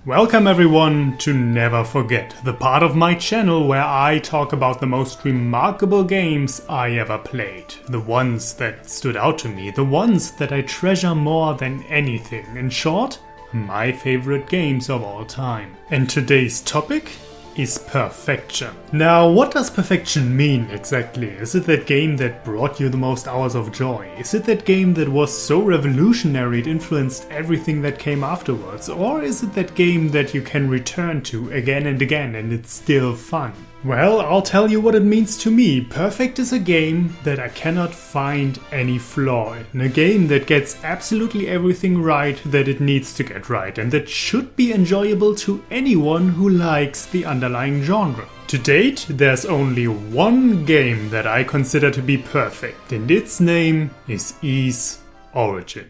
Welcome everyone to Never Forget, the part of my channel where I talk about the most remarkable games I ever played. The ones that stood out to me, the ones that I treasure more than anything. In short, my favorite games of all time. And today's topic is perfection. Now, what does perfection mean exactly? Is it that game that brought you the most hours of joy? Is it that game that was so revolutionary it influenced everything that came afterwards? Or is it that game that you can return to again and again and it's still fun? Well, I'll tell you what it means to me. Perfect is a game that I cannot find any flaw in. A game that gets absolutely everything right that it needs to get right, and that should be enjoyable to anyone who likes the underlying genre. To date, there's only one game that I consider to be perfect, and its name is Ys Origin.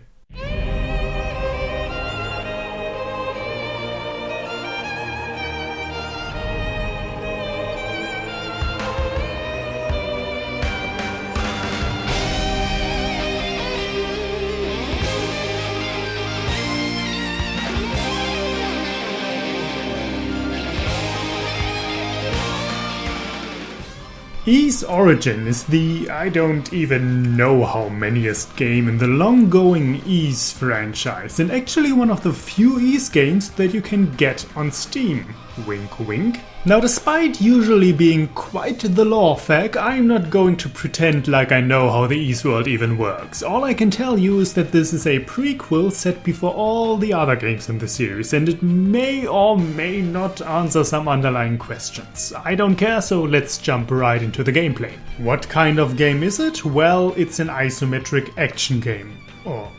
Ys Origin is the I don't even know how manyest game in the long-going Ys franchise, and actually one of the few Ys games that you can get on Steam. Wink wink. Now, despite usually being quite the lore fag, I'm not going to pretend like I know how the Ys world even works. All I can tell you is that this is a prequel set before all the other games in the series, and it may or may not answer some underlying questions. I don't care, so let's jump right into the gameplay. What kind of game is it? Well, it's an isometric action game. Or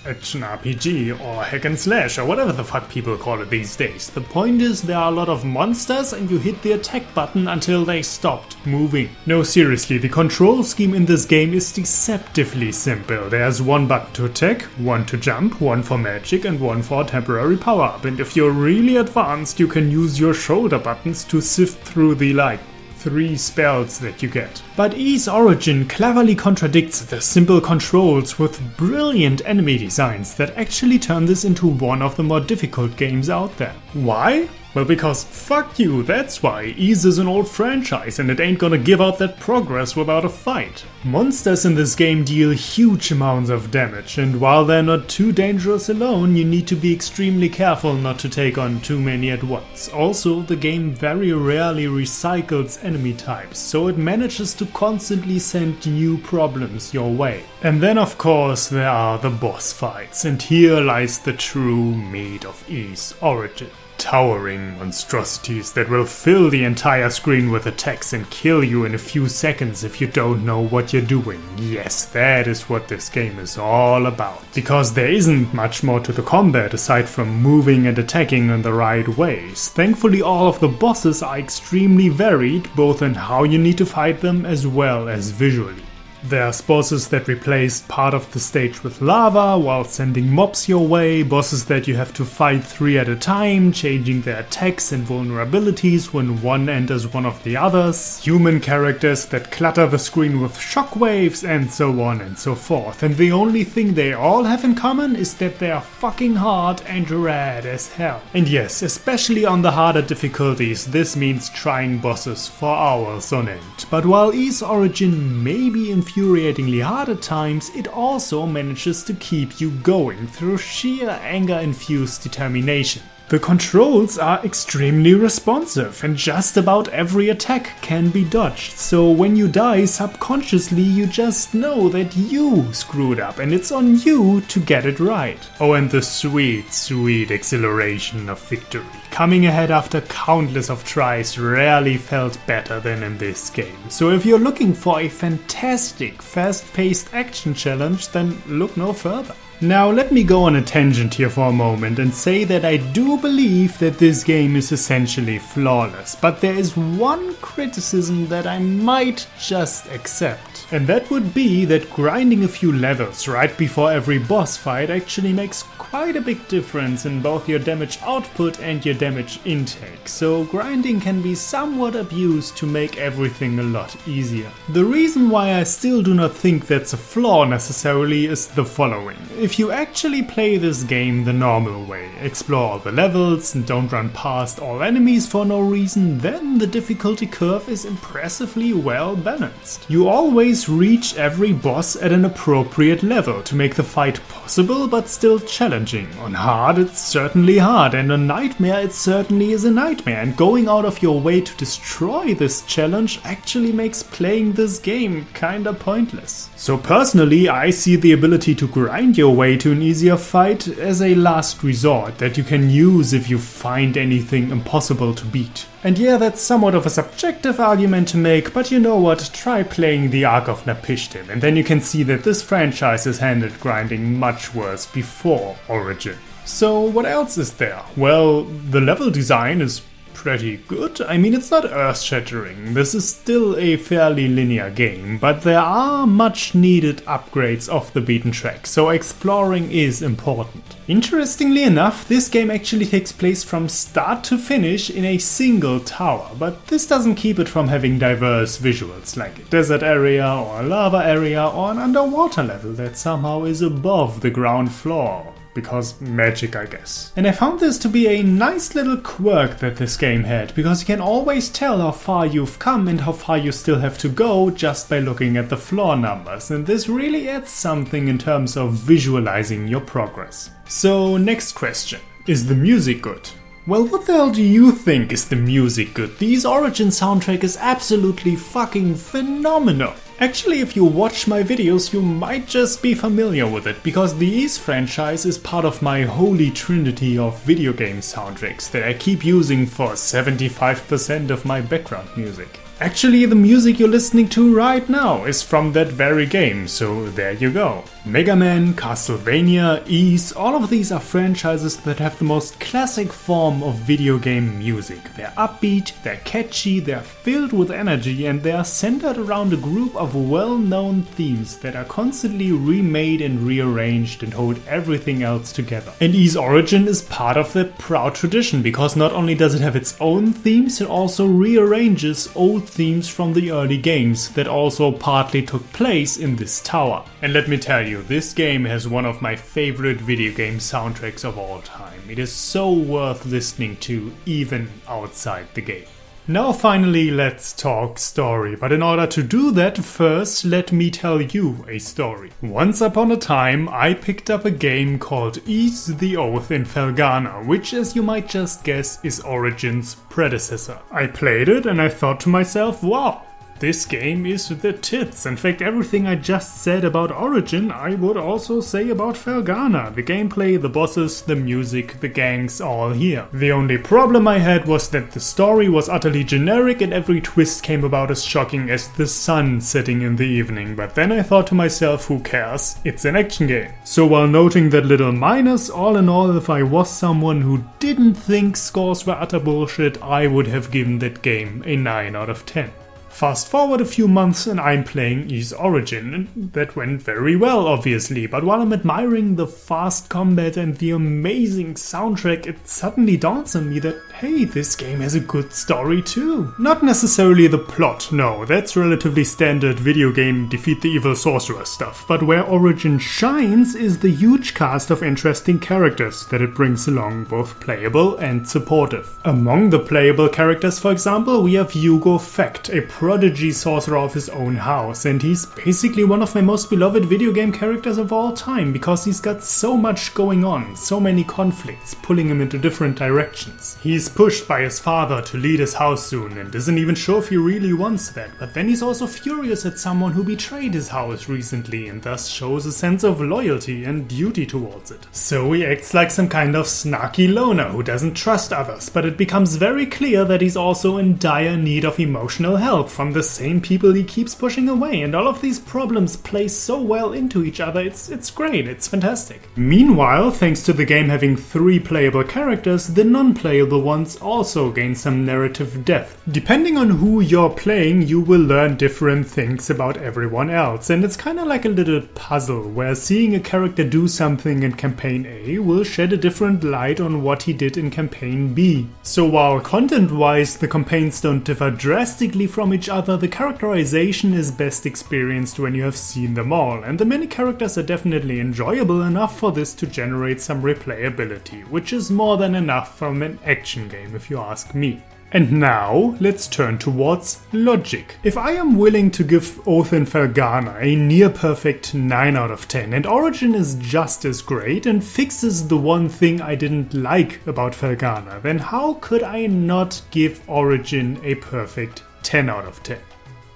action RPG, or hack and slash, or whatever the fuck people call it these days. The point is, there are a lot of monsters and you hit the attack button until they stopped moving. No, seriously, the control scheme in this game is deceptively simple. There's one button to attack, one to jump, one for magic, and one for a temporary power-up. And if you're really advanced, you can use your shoulder buttons to sift through the 3 spells that you get. But Ys Origin cleverly contradicts the simple controls with brilliant enemy designs that actually turn this into one of the more difficult games out there. Why? Well, because fuck you, that's why. Ys is an old franchise and it ain't gonna give out that progress without a fight. Monsters in this game deal huge amounts of damage, and while they're not too dangerous alone, you need to be extremely careful not to take on too many at once. Also, the game very rarely recycles enemy types, so it manages to constantly send new problems your way. And then of course there are the boss fights, and here lies the true meat of Ys Origin. Towering monstrosities that will fill the entire screen with attacks and kill you in a few seconds if you don't know what you're doing. Yes, that is what this game is all about. Because there isn't much more to the combat aside from moving and attacking in the right ways. Thankfully, all of the bosses are extremely varied, both in how you need to fight them as well as visually. There's bosses that replace part of the stage with lava while sending mobs your way, bosses that you have to fight 3 at a time, changing their attacks and vulnerabilities when one enters one of the others, human characters that clutter the screen with shockwaves, and so on and so forth. And the only thing they all have in common is that they are fucking hard and rad as hell. And yes, especially on the harder difficulties, this means trying bosses for hours on end. But while Ys Origin may be infuriatingly hard at times, it also manages to keep you going through sheer anger-infused determination. The controls are extremely responsive and just about every attack can be dodged, so when you die subconsciously you just know that you screwed up and it's on you to get it right. Oh, and the sweet, sweet exhilaration of victory. Coming ahead after countless of tries rarely felt better than in this game. So if you're looking for a fantastic, fast-paced action challenge, then look no further. Now let me go on a tangent here for a moment and say that I do believe that this game is essentially flawless, but there is one criticism that I might just accept. And that would be that grinding a few levels right before every boss fight actually makes quite a big difference in both your damage output and your damage intake, so grinding can be somewhat abused to make everything a lot easier. The reason why I still do not think that's a flaw necessarily is the following. if you actually play this game the normal way, explore all the levels and don't run past all enemies for no reason, then the difficulty curve is impressively well balanced. You always reach every boss at an appropriate level to make the fight possible but still challenging. On hard it's certainly hard, and on nightmare it certainly is a nightmare, and going out of your way to destroy this challenge actually makes playing this game kinda pointless. So personally, I see the ability to grind your way to an easier fight as a last resort that you can use if you find anything impossible to beat. And yeah, that's somewhat of a subjective argument to make, but you know what, try playing the Ark of Napishtim and then you can see that this franchise has handled grinding much worse before Origin. So what else is there? Well, the level design is pretty good. I mean, it's not earth-shattering, this is still a fairly linear game, but there are much needed upgrades off the beaten track, so exploring is important. Interestingly enough, this game actually takes place from start to finish in a single tower, but this doesn't keep it from having diverse visuals like a desert area or a lava area or an underwater level that somehow is above the ground floor. Because magic, I guess. And I found this to be a nice little quirk that this game had, because you can always tell how far you've come and how far you still have to go just by looking at the floor numbers, and this really adds something in terms of visualizing your progress. So next question, is the music good? Well, what the hell do you think is the music good? The Ys Origin soundtrack is absolutely fucking phenomenal. Actually, if you watch my videos, you might just be familiar with it, because the Ys franchise is part of my holy trinity of video game soundtracks that I keep using for 75% of my background music. Actually, the music you're listening to right now is from that very game, so there you go. Mega Man, Castlevania, Ys, all of these are franchises that have the most classic form of video game music. They're upbeat, they're catchy, they're filled with energy, and they are centered around a group of well-known themes that are constantly remade and rearranged and hold everything else together. And Ys Origin is part of that proud tradition, because not only does it have its own themes, it also rearranges old themes from the early games that also partly took place in this tower. And let me tell you, this game has one of my favorite video game soundtracks of all time. It is so worth listening to even outside the game. Now finally let's talk story, but in order to do that, first let me tell you a story. Once upon a time I picked up a game called Ys the Oath in Felghana, which, as you might just guess, is Origin's predecessor. I played it and I thought to myself, wow, this game is the tits. In fact, everything I just said about Origin I would also say about Felghana. The gameplay, the bosses, the music, the gangs, all here. The only problem I had was that the story was utterly generic and every twist came about as shocking as the sun setting in the evening. But then I thought to myself, who cares? It's an action game. So while noting that little minus, all in all, if I was someone who didn't think scores were utter bullshit, I would have given that game a 9 out of 10. Fast forward a few months and I'm playing Ys Origin, and that went very well obviously, but while I'm admiring the fast combat and the amazing soundtrack, it suddenly dawns on me that hey, this game has a good story too. Not necessarily the plot, no, that's relatively standard video game defeat the evil sorcerer stuff, but where Origin shines is the huge cast of interesting characters that it brings along, both playable and supportive. Among the playable characters, for example, we have Hugo Fact, a prodigy sorcerer of his own house, and he's basically one of my most beloved video game characters of all time because he's got so much going on, so many conflicts, pulling him into different directions. He's pushed by his father to lead his house soon and isn't even sure if he really wants that, but then he's also furious at someone who betrayed his house recently and thus shows a sense of loyalty and duty towards it. So he acts like some kind of snarky loner who doesn't trust others, but it becomes very clear that he's also in dire need of emotional help from the same people he keeps pushing away, and all of these problems play so well into each other, it's great, it's fantastic. Meanwhile, thanks to the game having 3 playable characters, the non-playable ones also gain some narrative depth. Depending on who you're playing, you will learn different things about everyone else, and it's kinda like a little puzzle, where seeing a character do something in campaign A will shed a different light on what he did in campaign B. So while content-wise the campaigns don't differ drastically from each other, the characterization is best experienced when you have seen them all, and the many characters are definitely enjoyable enough for this to generate some replayability, which is more than enough from an action game if you ask me. And now, let's turn towards logic. If I am willing to give Oath in Felghana a near-perfect 9 out of 10, and Origin is just as great and fixes the one thing I didn't like about Felghana, then how could I not give Origin a perfect 10 out of 10?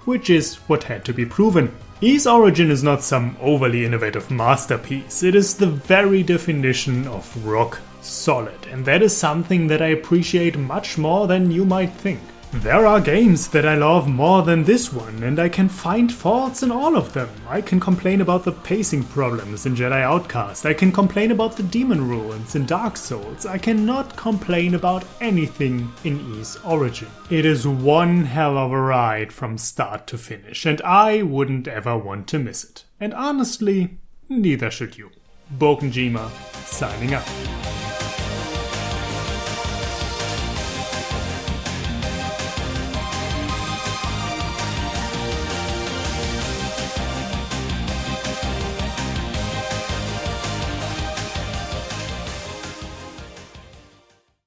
Which is what had to be proven. Ys Origin is not some overly innovative masterpiece, it is the very definition of rock solid, and that is something that I appreciate much more than you might think. There are games that I love more than this one, and I can find faults in all of them. I can complain about the pacing problems in Jedi Outcast, I can complain about the demon ruins in Dark Souls, I cannot complain about anything in Ys Origin. It is one hell of a ride from start to finish, and I wouldn't ever want to miss it. And honestly, neither should you. BoukenJima, signing out.